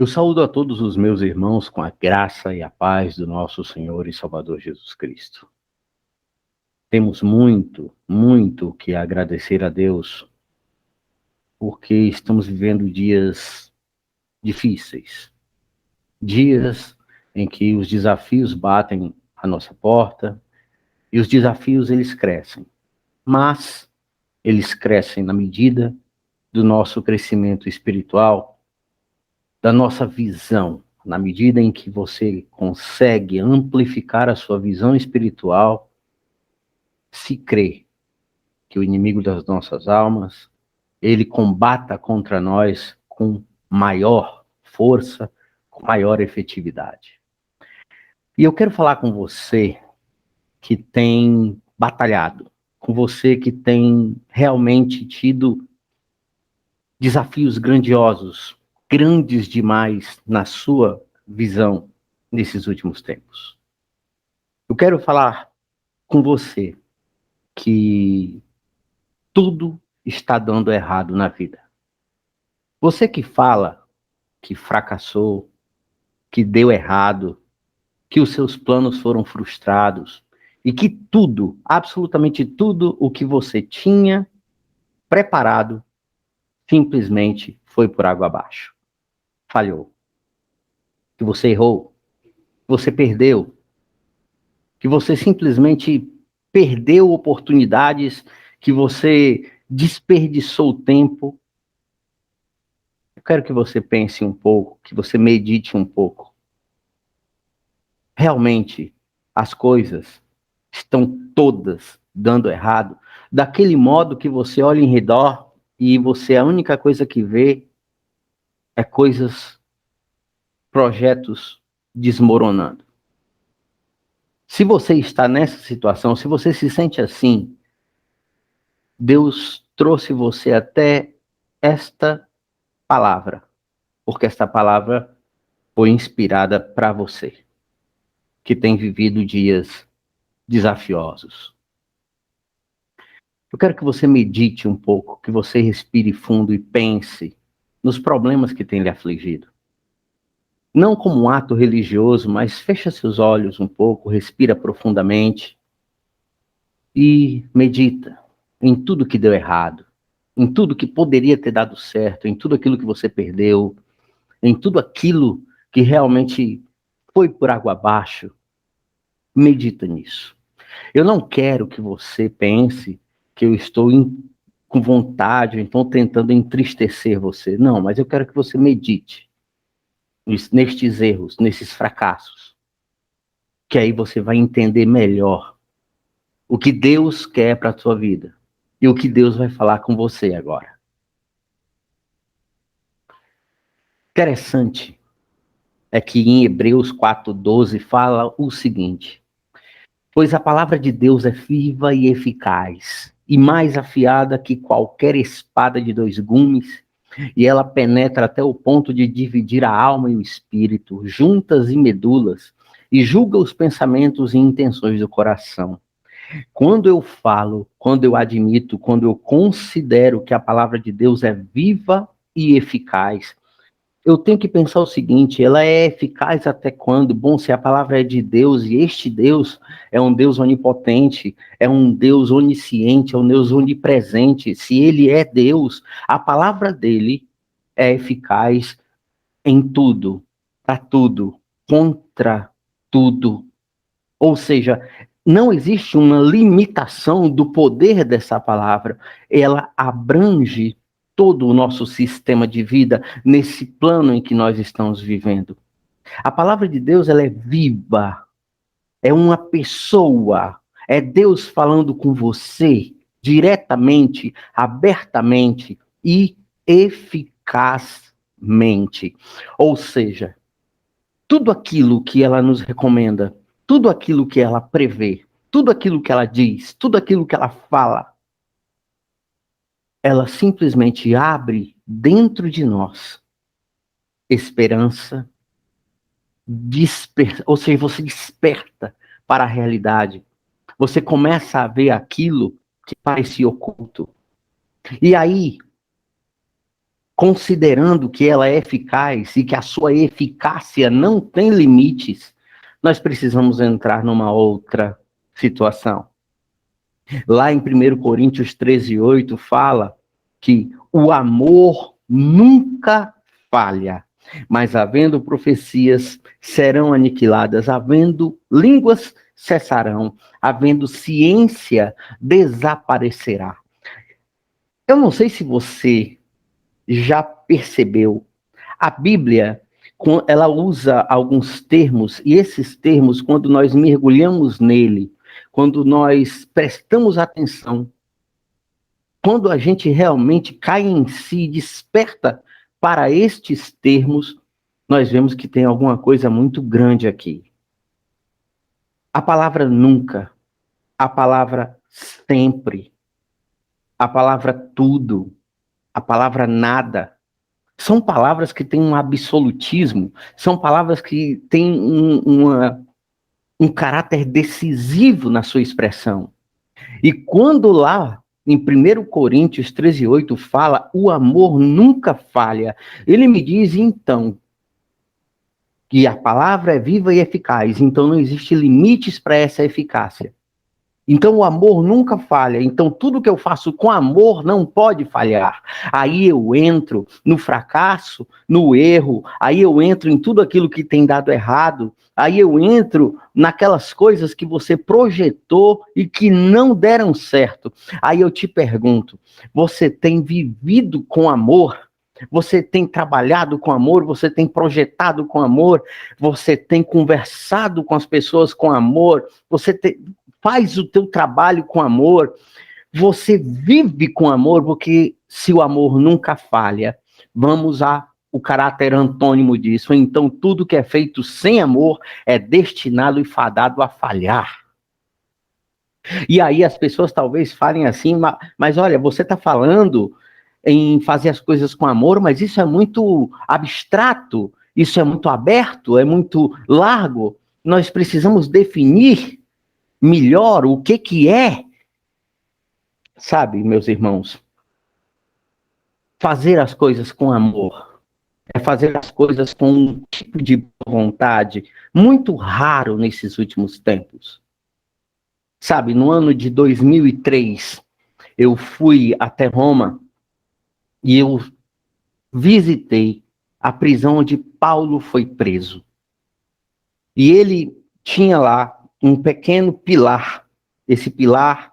Eu saúdo a todos os meus irmãos com a graça e a paz do nosso Senhor e Salvador Jesus Cristo. Temos muito que agradecer a Deus, porque estamos vivendo dias difíceis, dias em que os desafios batem à nossa porta e os desafios eles crescem, mas eles crescem na medida do nosso crescimento espiritual, da nossa visão. Na medida em que você consegue amplificar a sua visão espiritual, se crê que o inimigo das nossas almas, ele combata contra nós com maior força, com maior efetividade. E eu quero falar com você que tem batalhado, com você que tem realmente tido desafios grandiosos, grandes demais na sua visão nesses últimos tempos. Eu quero falar com você que tudo está dando errado na vida. Você que fala que fracassou, que deu errado, que os seus planos foram frustrados e que tudo, absolutamente tudo o que você tinha preparado simplesmente foi por água abaixo. Falhou. Que você errou, que você perdeu, que você simplesmente perdeu oportunidades, que você desperdiçou o tempo. Eu quero que você pense um pouco, que você medite um pouco. Realmente, as coisas estão todas dando errado, daquele modo que você olha em redor e você, a única coisa que vê é coisas, projetos desmoronando. Se você está nessa situação, se você se sente assim, Deus trouxe você até esta palavra, porque esta palavra foi inspirada para você, que tem vivido dias desafiosos. Eu quero que você medite um pouco, que você respire fundo e pense nos problemas que tem lhe afligido. Não como um ato religioso, mas fecha seus olhos um pouco, respira profundamente e medita em tudo que deu errado, em tudo que poderia ter dado certo, em tudo aquilo que você perdeu, em tudo aquilo que realmente foi por água abaixo. Medita nisso. Eu não quero que você pense que eu estou com vontade, então tentando entristecer você. Não, mas eu quero que você medite nestes erros, nesses fracassos. Que aí você vai entender melhor o que Deus quer para a sua vida e o que Deus vai falar com você agora. Interessante é que em Hebreus 4:12 fala o seguinte: pois a palavra de Deus é viva e eficaz, e mais afiada que qualquer espada de dois gumes, e ela penetra até o ponto de dividir a alma e o espírito, juntas e medulas, e julga os pensamentos e intenções do coração. Quando eu falo, quando eu admito, quando eu considero que a palavra de Deus é viva e eficaz, eu tenho que pensar o seguinte: ela é eficaz até quando? Bom, se a palavra é de Deus, e este Deus é um Deus onipotente, é um Deus onisciente, é um Deus onipresente, se ele é Deus, a palavra dele é eficaz em tudo, para tudo, contra tudo. Ou seja, não existe uma limitação do poder dessa palavra. Ela abrange todo o nosso sistema de vida nesse plano em que nós estamos vivendo. A palavra de Deus, ela é viva, é uma pessoa, é Deus falando com você diretamente, abertamente e eficazmente. Ou seja, tudo aquilo que ela nos recomenda, tudo aquilo que ela prevê, tudo aquilo que ela diz, tudo aquilo que ela fala, ela simplesmente abre dentro de nós esperança, ou seja, você desperta para a realidade. Você começa a ver aquilo que parecia oculto. E aí, considerando que ela é eficaz e que a sua eficácia não tem limites, nós precisamos entrar numa outra situação. Lá em 1 Coríntios 13:8 fala que o amor nunca falha, mas havendo profecias serão aniquiladas, havendo línguas cessarão, havendo ciência desaparecerá. Eu não sei se você já percebeu, a Bíblia, ela usa alguns termos, e esses termos, quando nós mergulhamos nele, quando nós prestamos atenção, quando a gente realmente cai em si, desperta para estes termos, nós vemos que tem alguma coisa muito grande aqui. A palavra nunca, a palavra sempre, a palavra tudo, a palavra nada, são palavras que têm um absolutismo, são palavras que têm um caráter decisivo na sua expressão. E quando lá em 1 Coríntios 13:8 fala, o amor nunca falha, ele me diz então que a palavra é viva e eficaz, então não existe limites para essa eficácia. Então o amor nunca falha, então tudo que eu faço com amor não pode falhar. Aí eu entro no fracasso, no erro, aí eu entro em tudo aquilo que tem dado errado, aí eu entro naquelas coisas que você projetou e que não deram certo. Aí eu te pergunto, você tem vivido com amor? Você tem trabalhado com amor? Você tem projetado com amor? Você tem conversado com as pessoas com amor? Você faz o teu trabalho com amor, você vive com amor, porque se o amor nunca falha, vamos ao caráter antônimo disso, então tudo que é feito sem amor é destinado e fadado a falhar. E aí as pessoas talvez falem assim, mas olha, você está falando em fazer as coisas com amor, mas isso é muito abstrato, isso é muito aberto, é muito largo, nós precisamos definir melhor o que é, sabe, meus irmãos, fazer as coisas com amor, é fazer as coisas com um tipo de vontade muito raro nesses últimos tempos. Sabe, no ano de 2003, eu fui até Roma e eu visitei a prisão onde Paulo foi preso. E ele tinha lá um pequeno pilar. Esse pilar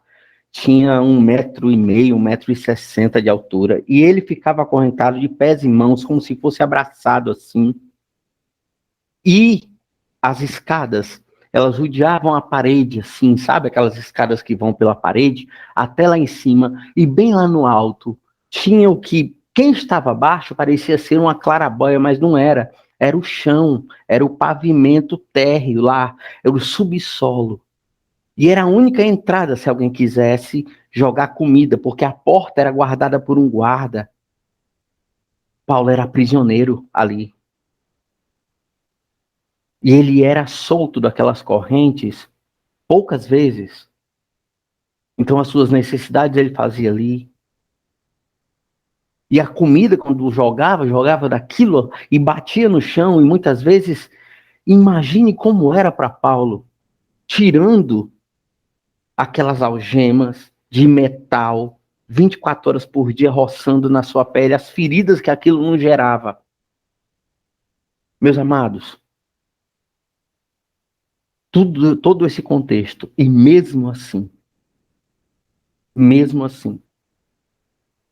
tinha 1,5 m, 1,60 m de altura, e ele ficava acorrentado de pés e mãos, como se fosse abraçado assim. E as escadas, elas rodeavam a parede assim, sabe aquelas escadas que vão pela parede, até lá em cima, e bem lá no alto, tinha o que, quem estava abaixo parecia ser uma claraboia, mas não era. Era o chão, era o pavimento térreo lá, era o subsolo. E era a única entrada se alguém quisesse jogar comida, porque a porta era guardada por um guarda. Paulo era prisioneiro ali. E ele era solto daquelas correntes poucas vezes. Então as suas necessidades ele fazia ali. E a comida, quando jogava daquilo e batia no chão. E muitas vezes, imagine como era para Paulo, tirando aquelas algemas de metal, 24 horas por dia, roçando na sua pele, as feridas que aquilo não gerava. Meus amados, todo esse contexto, e mesmo assim,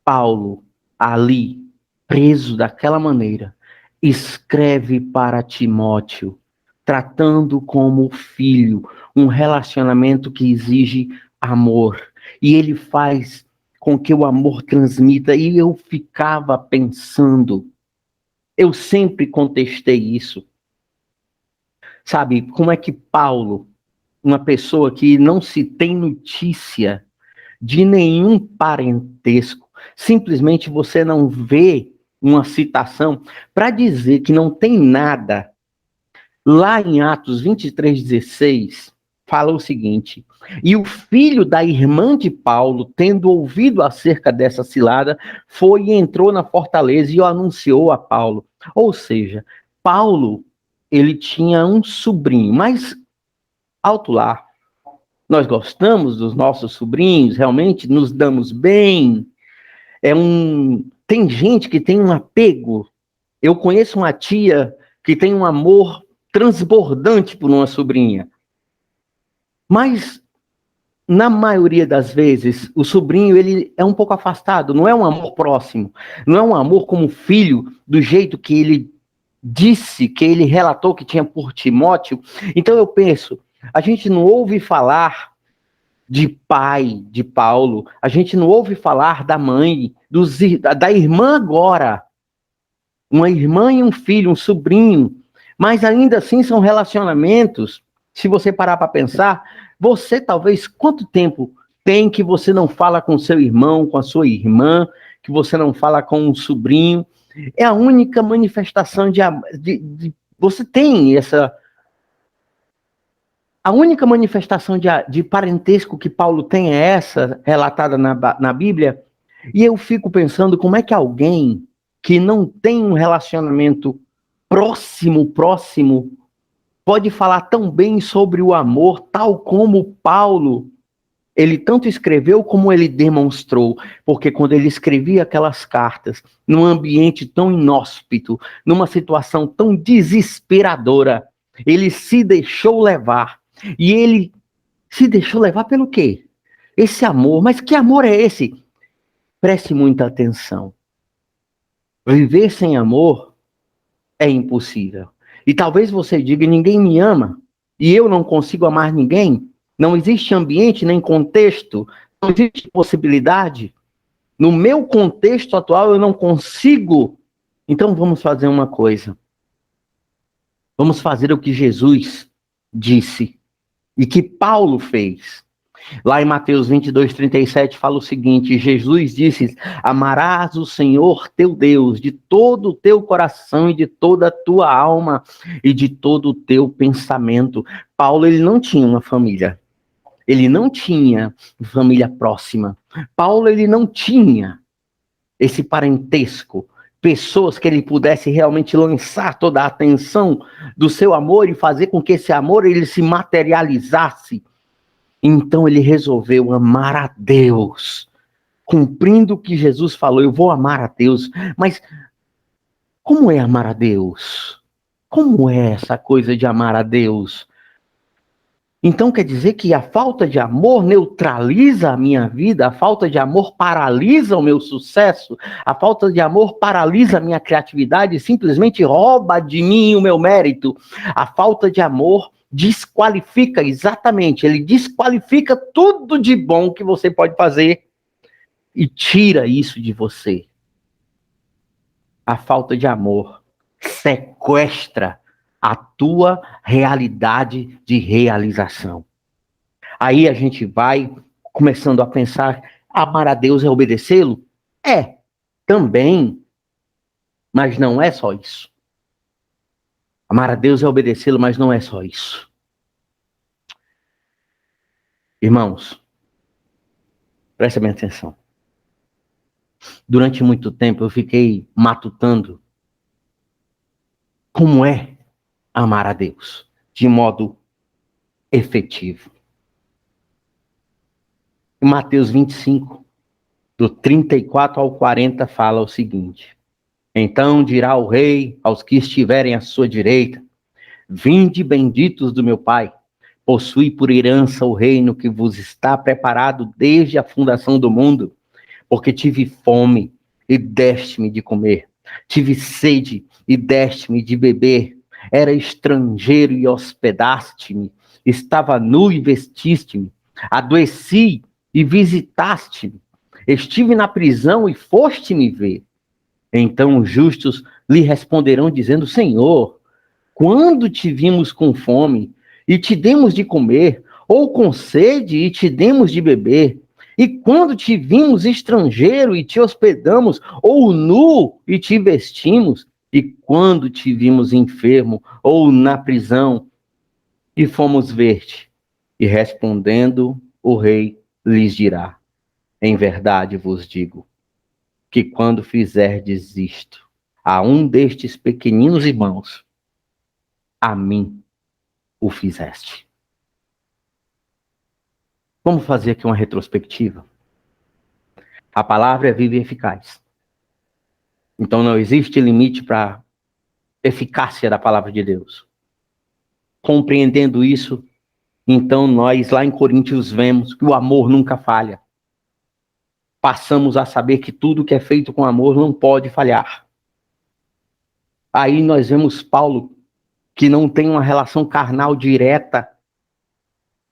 Paulo, ali, preso daquela maneira, escreve para Timóteo, tratando como filho, um relacionamento que exige amor. E ele faz com que o amor transmita. E eu ficava pensando, eu sempre contestei isso. Sabe, como é que Paulo, uma pessoa que não se tem notícia de nenhum parentesco, simplesmente você não vê uma citação para dizer que não tem nada. Lá em Atos 23:16, fala o seguinte: e o filho da irmã de Paulo, tendo ouvido acerca dessa cilada, foi e entrou na fortaleza e o anunciou a Paulo. Ou seja, Paulo, ele tinha um sobrinho, mas alto lá. Nós gostamos dos nossos sobrinhos, realmente nos damos bem. Tem gente que tem um apego. Eu conheço uma tia que tem um amor transbordante por uma sobrinha. Mas, na maioria das vezes, o sobrinho ele é um pouco afastado, não é um amor próximo, não é um amor como filho, do jeito que ele disse, que ele relatou que tinha por Timóteo. Então eu penso, a gente não ouve falar de pai de Paulo, a gente não ouve falar da mãe, da irmã agora, uma irmã e um filho, um sobrinho, mas ainda assim são relacionamentos. Se você parar para pensar, você talvez, quanto tempo tem que você não fala com seu irmão, com a sua irmã, que você não fala com um sobrinho? É a única manifestação você tem essa... A única manifestação de parentesco que Paulo tem é essa, relatada na Bíblia. E eu fico pensando como é que alguém que não tem um relacionamento próximo, pode falar tão bem sobre o amor, tal como Paulo, ele tanto escreveu como ele demonstrou, porque quando ele escrevia aquelas cartas, num ambiente tão inóspito, numa situação tão desesperadora, ele se deixou levar. E ele se deixou levar pelo quê? Esse amor. Mas que amor é esse? Preste muita atenção. Viver sem amor é impossível. E talvez você diga, ninguém me ama, e eu não consigo amar ninguém. Não existe ambiente nem contexto, não existe possibilidade. No meu contexto atual eu não consigo. Então vamos fazer uma coisa. Vamos fazer o que Jesus disse e que Paulo fez. Lá em Mateus 22:37 fala o seguinte: Jesus disse: amarás o Senhor teu Deus de todo o teu coração e de toda a tua alma e de todo o teu pensamento. Paulo, ele não tinha uma família. Ele não tinha família próxima. Paulo, ele não tinha esse parentesco, pessoas que ele pudesse realmente lançar toda a atenção do seu amor e fazer com que esse amor ele se materializasse. Então ele resolveu amar a Deus, cumprindo o que Jesus falou: eu vou amar a Deus. Mas como é amar a Deus? Como é essa coisa de amar a Deus? Então quer dizer que a falta de amor neutraliza a minha vida, a falta de amor paralisa o meu sucesso, a falta de amor paralisa a minha criatividade e simplesmente rouba de mim o meu mérito. A falta de amor desqualifica, exatamente, ele desqualifica tudo de bom que você pode fazer e tira isso de você. A falta de amor sequestra a tua realidade de realização. Aí a gente vai começando a pensar, amar a Deus é obedecê-lo? É, também, mas não é só isso. Amar a Deus é obedecê-lo, mas não é só isso. Irmãos, prestem bem atenção. Durante muito tempo eu fiquei matutando como é amar a Deus de modo efetivo. Em Mateus 25, do 34 ao 40, fala o seguinte: então dirá o rei aos que estiverem à sua direita: vinde benditos do meu Pai, possui por herança o reino que vos está preparado desde a fundação do mundo, porque tive fome e deste-me de comer, tive sede e deste-me de beber, era estrangeiro e hospedaste-me, estava nu e vestiste-me, adoeci e visitaste-me, estive na prisão e foste me ver. Então os justos lhe responderão dizendo: Senhor, quando te vimos com fome e te demos de comer, ou com sede e te demos de beber? E quando te vimos estrangeiro e te hospedamos, ou nu e te vestimos? E quando te vimos enfermo ou na prisão e fomos ver-te? E respondendo, o rei lhes dirá: em verdade vos digo, que quando fizerdes isto a um destes pequeninos irmãos, a mim o fizeste. Vamos fazer aqui uma retrospectiva. A palavra é viva e eficaz. Então não existe limite para a eficácia da palavra de Deus. Compreendendo isso, então nós lá em Coríntios vemos que o amor nunca falha. Passamos a saber que tudo que é feito com amor não pode falhar. Aí nós vemos Paulo, que não tem uma relação carnal direta,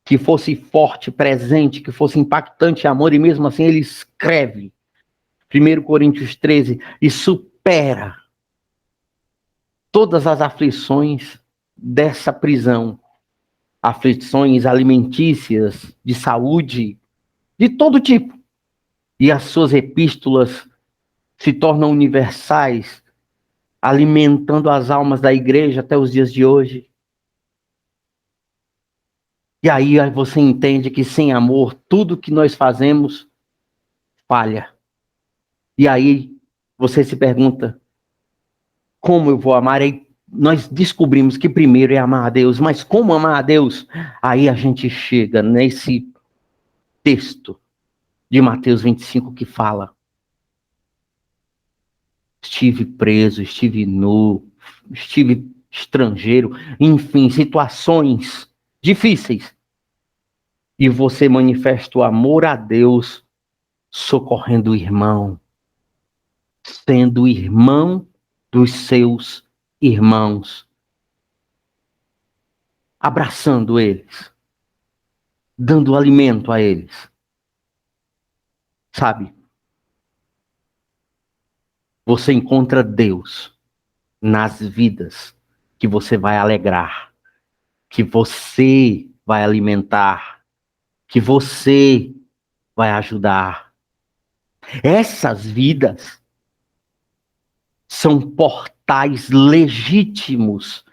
que fosse forte, presente, que fosse impactante amor, e mesmo assim ele escreve 1 Coríntios 13 e supera todas as aflições dessa prisão, aflições alimentícias, de saúde, de todo tipo. E as suas epístolas se tornam universais, alimentando as almas da igreja até os dias de hoje. E aí você entende que sem amor, tudo que nós fazemos falha. E aí você se pergunta, como eu vou amar? Aí nós descobrimos que primeiro é amar a Deus, mas como amar a Deus? Aí a gente chega nesse texto de Mateus 25 que fala: estive preso, estive nu, estive estrangeiro, enfim, situações difíceis. E você manifesta o amor a Deus socorrendo o irmão, sendo irmão dos seus irmãos, abraçando eles, dando alimento a eles. Sabe? Você encontra Deus nas vidas que você vai alegrar, que você vai alimentar, que você vai ajudar. Essas vidas são portais legítimos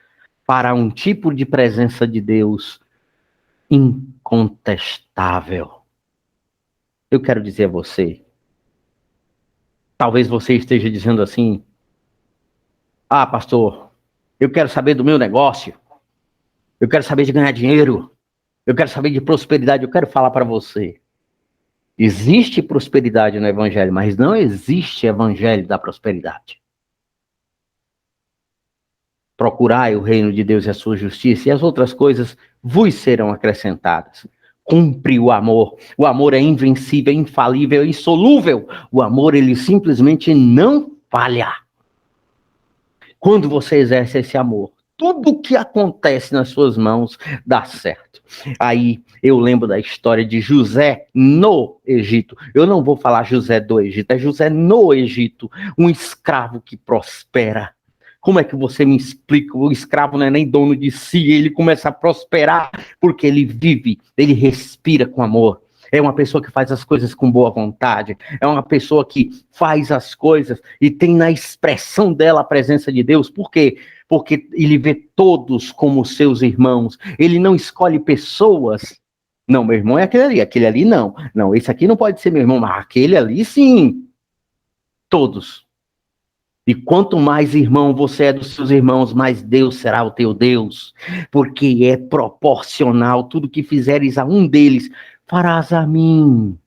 para um tipo de presença de Deus incontestável. Eu quero dizer a você, talvez você esteja dizendo assim: ah, pastor, eu quero saber do meu negócio, eu quero saber de ganhar dinheiro, eu quero saber de prosperidade. Eu quero falar para você, existe prosperidade no evangelho, mas não existe evangelho da prosperidade. Procurai o reino de Deus e a sua justiça, e as outras coisas vos serão acrescentadas. Cumpre o amor. O amor é invencível, é infalível, é insolúvel. O amor, ele simplesmente não falha. Quando você exerce esse amor, tudo que acontece nas suas mãos dá certo. Aí eu lembro da história de José no Egito. Eu não vou falar José do Egito, é José no Egito, um escravo que prospera. Como é que você me explica? O escravo não é nem dono de si, ele começa a prosperar porque ele vive, ele respira com amor. É uma pessoa que faz as coisas com boa vontade. É uma pessoa que faz as coisas e tem na expressão dela a presença de Deus. Por quê? Porque ele vê todos como seus irmãos. Ele não escolhe pessoas. Não, meu irmão é aquele ali não. Não, esse aqui não pode ser meu irmão, mas aquele ali sim. Todos. E quanto mais irmão você é dos seus irmãos, mais Deus será o teu Deus. Porque é proporcional. Tudo que fizeres a um deles, farás a mim.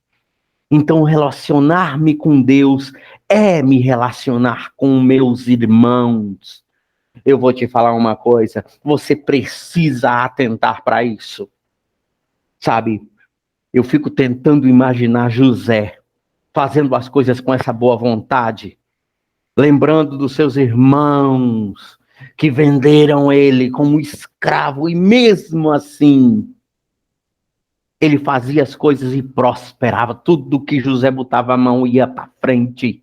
Então, relacionar-me com Deus é me relacionar com meus irmãos. Eu vou te falar uma coisa, você precisa atentar para isso. Sabe, eu fico tentando imaginar José fazendo as coisas com essa boa vontade, lembrando dos seus irmãos que venderam ele como escravo, e mesmo assim ele fazia as coisas e prosperava. Tudo que José botava a mão ia para frente.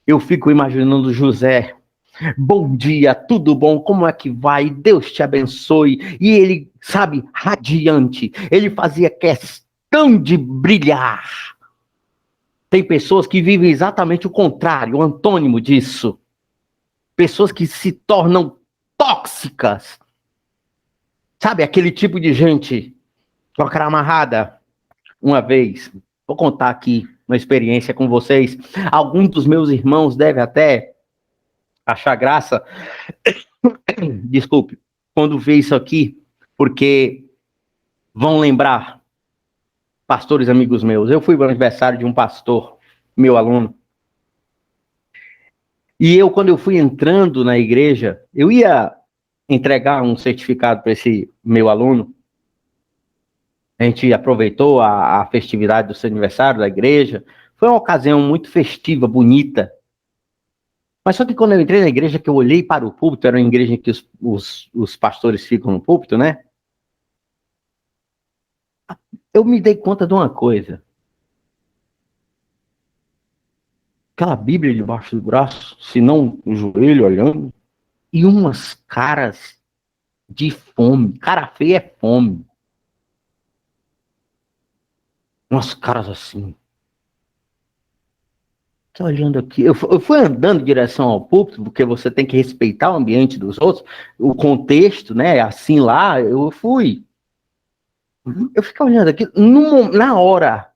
Eu fico imaginando José: bom dia, tudo bom? Como é que vai? Deus te abençoe. E ele, sabe, radiante. Ele fazia questão de brilhar. Tem pessoas que vivem exatamente o contrário, o antônimo disso. Pessoas que se tornam tóxicas. Sabe, aquele tipo de gente. com a cara amarrada. Uma vez, vou contar aqui uma experiência com vocês. Alguns dos meus irmãos devem até achar graça, desculpe, quando vê isso aqui, porque vão lembrar, pastores amigos meus. Eu fui para o aniversário de um pastor, meu aluno, e eu, quando eu fui entrando na igreja, eu ia entregar um certificado para esse meu aluno. A gente aproveitou a festividade do seu aniversário da igreja. Foi uma ocasião muito festiva, bonita. Mas só que quando eu entrei na igreja, que eu olhei para o púlpito, era uma igreja em que os pastores ficam no púlpito, né? Eu me dei conta de uma coisa. Aquela Bíblia debaixo do braço, se não o joelho olhando, e umas caras de fome. Cara feia é fome. Umas caras assim. Tô olhando aqui. Eu fui andando em direção ao púlpito, porque você tem que respeitar o ambiente dos outros, o contexto, né? Assim lá, eu fui. Eu fiquei olhando aqui, na hora,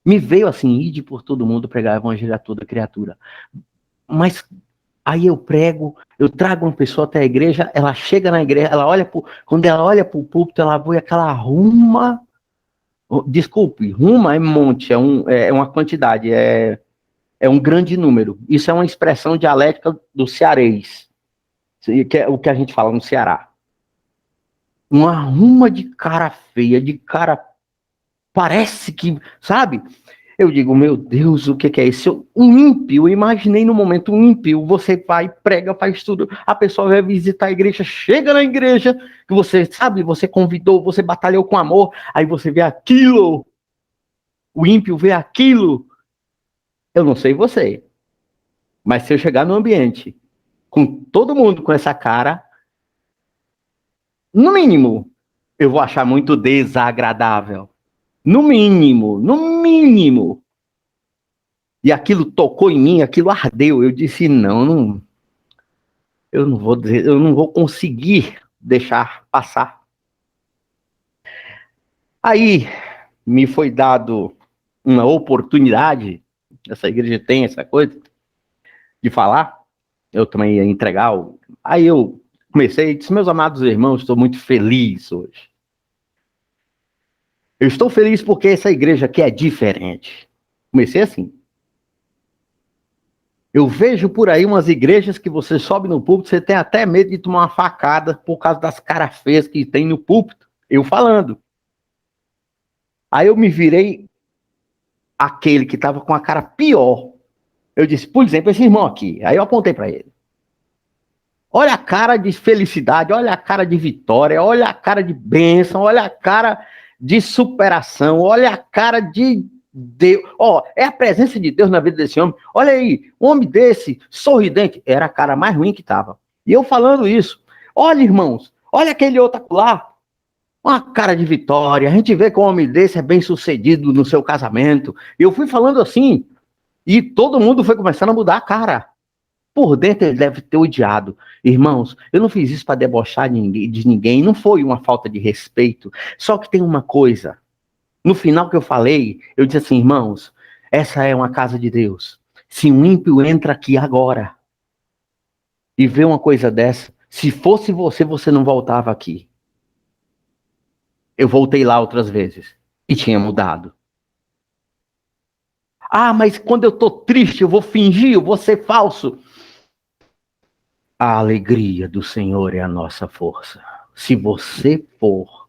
me veio assim, ide por todo mundo pregar o evangelho a toda criatura. Mas aí eu prego, eu trago uma pessoa até a igreja, ela chega na igreja, quando ela olha para o púlpito, ela vê aquela ruma. Desculpe, ruma é monte, é uma quantidade, é um grande número. Isso é uma expressão dialética do cearês, que é o que a gente fala no Ceará. Uma ruma de cara feia, de cara. Parece que, sabe? Eu digo, meu Deus, o que é isso? Um ímpio, eu imaginei no momento um ímpio, você vai, prega, faz tudo, a pessoa vai visitar a igreja, chega na igreja, que você, sabe, você convidou, você batalhou com amor, aí você vê aquilo, o ímpio vê aquilo. Eu não sei você, mas se eu chegar no ambiente, com todo mundo com essa cara, no mínimo, eu vou achar muito desagradável. No mínimo, no mínimo. E aquilo tocou em mim, aquilo ardeu. Eu disse, não, eu não vou dizer, eu não vou conseguir deixar passar. Aí me foi dado uma oportunidade, essa igreja tem essa coisa, de falar, eu também ia entregar. Aí eu comecei e disse, meus amados irmãos, estou muito feliz hoje. Eu estou feliz porque essa igreja aqui é diferente. Comecei assim. Eu vejo por aí umas igrejas que você sobe no púlpito, você tem até medo de tomar uma facada por causa das caras feias que tem no púlpito. Eu falando. Aí eu me virei aquele que estava com a cara pior. Eu disse, por exemplo, esse irmão aqui. Aí eu apontei para ele. Olha a cara de felicidade, olha a cara de vitória, olha a cara de bênção, olha a cara de superação, olha a cara de Deus. Ó, é a presença de Deus na vida desse homem. Olha aí, um homem desse, sorridente, era a cara mais ruim que estava. E eu falando isso. Olha, irmãos, olha aquele outro lá. Uma cara de vitória. A gente vê que um homem desse é bem sucedido no seu casamento. Eu fui falando assim, e todo mundo foi começando a mudar a cara. Por dentro ele deve ter odiado. Irmãos, eu não fiz isso para debochar de ninguém, não foi uma falta de respeito. Só que tem uma coisa. No final que eu falei, eu disse assim, irmãos, essa é uma casa de Deus. Se um ímpio entra aqui agora e vê uma coisa dessa, se fosse você, você não voltava aqui. Eu voltei lá outras vezes e tinha mudado. Ah, mas quando eu tô triste, eu vou fingir, eu vou ser falso. A alegria do Senhor é a nossa força. Se você for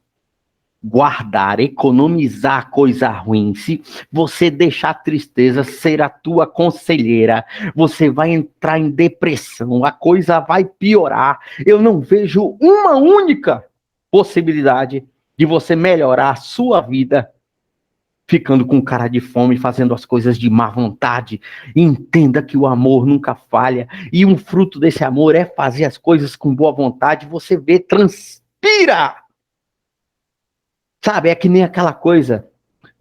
guardar, economizar coisa ruim, se você deixar a tristeza ser a tua conselheira, você vai entrar em depressão, a coisa vai piorar. Eu não vejo uma única possibilidade de você melhorar a sua vida ficando com cara de fome, fazendo as coisas de má vontade. Entenda que o amor nunca falha, e um fruto desse amor é fazer as coisas com boa vontade. Você vê, transpira. Sabe, é que nem aquela coisa,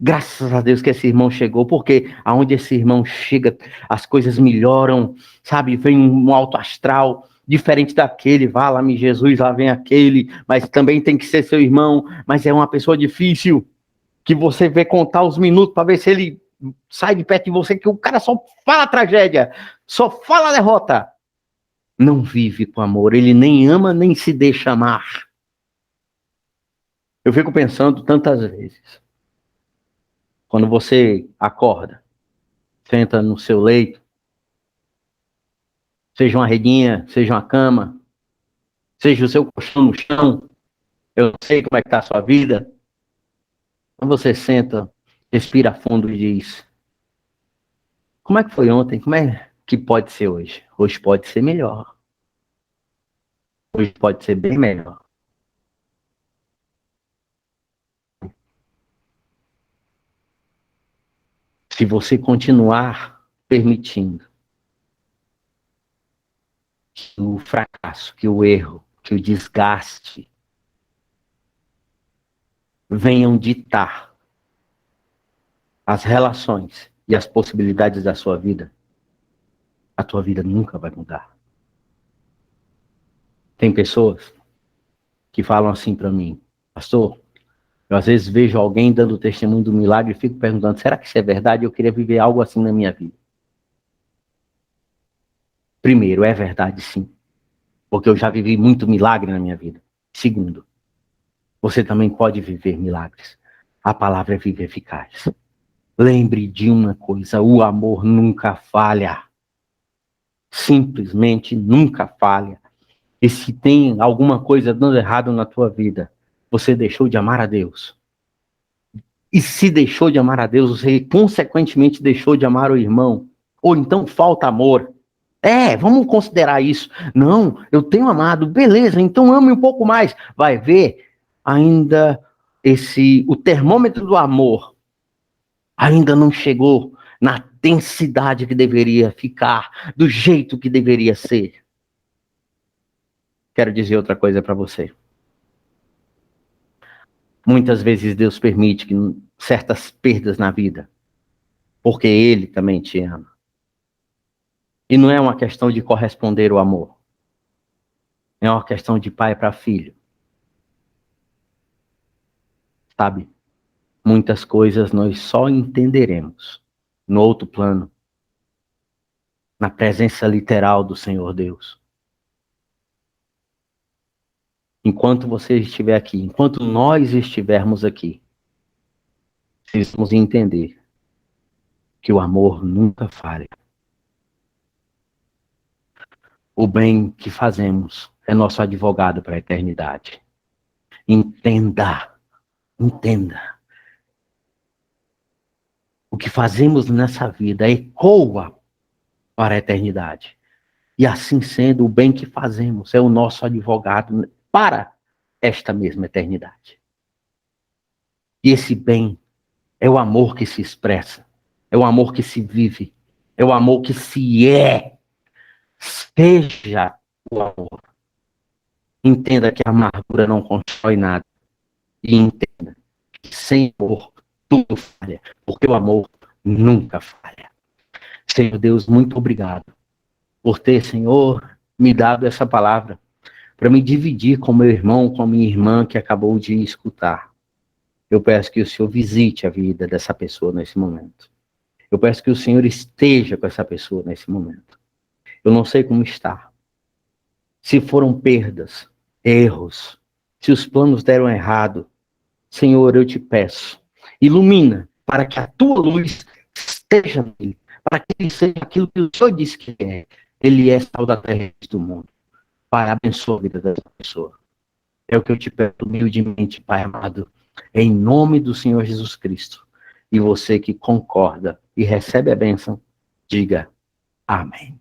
graças a Deus que esse irmão chegou, porque aonde esse irmão chega, as coisas melhoram, sabe, vem um alto astral, diferente daquele, vá lá, Jesus, lá vem aquele, mas também tem que ser seu irmão, mas é uma pessoa difícil, que você vê contar os minutos para ver se ele sai de perto de você, que o cara só fala tragédia, só fala derrota. Não vive com amor, ele nem ama, nem se deixa amar. Eu fico pensando tantas vezes, quando você acorda, senta no seu leito, seja uma redinha, seja uma cama, seja o seu colchão no chão, eu sei como é que está a sua vida. Quando você senta, respira fundo e diz, como é que foi ontem? Como é que pode ser hoje? Hoje pode ser melhor. Hoje pode ser bem melhor. Se você continuar permitindo que o fracasso, que o erro, que o desgaste venham ditar as relações e as possibilidades da sua vida, a tua vida nunca vai mudar. Tem pessoas que falam assim para mim, pastor, eu às vezes vejo alguém dando testemunho do milagre e fico perguntando, será que isso é verdade? Eu queria viver algo assim na minha vida. Primeiro, é verdade sim, porque eu já vivi muito milagre na minha vida. Segundo, você também pode viver milagres. A palavra é viva e eficaz. Lembre de uma coisa, o amor nunca falha. Simplesmente nunca falha. E se tem alguma coisa dando errado na tua vida, você deixou de amar a Deus. E se deixou de amar a Deus, você consequentemente deixou de amar o irmão. Ou então falta amor. Vamos considerar isso. Não, eu tenho amado, beleza, então ame um pouco mais. Vai ver, ainda o termômetro do amor ainda não chegou na densidade que deveria ficar, do jeito que deveria ser. Quero dizer outra coisa para você. Muitas vezes Deus permite que certas perdas na vida, porque Ele também te ama. E não é uma questão de corresponder o amor. É uma questão de pai para filho. Sabe? Muitas coisas nós só entenderemos no outro plano, na presença literal do Senhor Deus. Enquanto você estiver aqui, enquanto nós estivermos aqui, precisamos entender que o amor nunca falha. O bem que fazemos é nosso advogado para a eternidade. Entenda. O que fazemos nessa vida ecoa para a eternidade. E assim sendo, o bem que fazemos é o nosso advogado para esta mesma eternidade. E esse bem é o amor que se expressa, é o amor que se vive, é o amor que se é. Seja o amor. Entenda que a amargura não constrói nada. E entenda que sem amor tudo falha, porque o amor nunca falha. Senhor Deus, muito obrigado por ter, Senhor, me dado essa palavra para me dividir com meu irmão, com a minha irmã que acabou de escutar. Eu peço que o Senhor visite a vida dessa pessoa nesse momento. Eu peço que o Senhor esteja com essa pessoa nesse momento. Eu não sei como está. Se foram perdas, erros, se os planos deram errado, Senhor, eu te peço, ilumina para que a tua luz esteja nele, para que ele seja aquilo que o Senhor disse que é. Ele é sal da terra e do mundo. Pai, abençoa a vida dessa pessoa. É o que eu te peço humildemente, Pai amado, em nome do Senhor Jesus Cristo. E você que concorda e recebe a bênção, diga amém.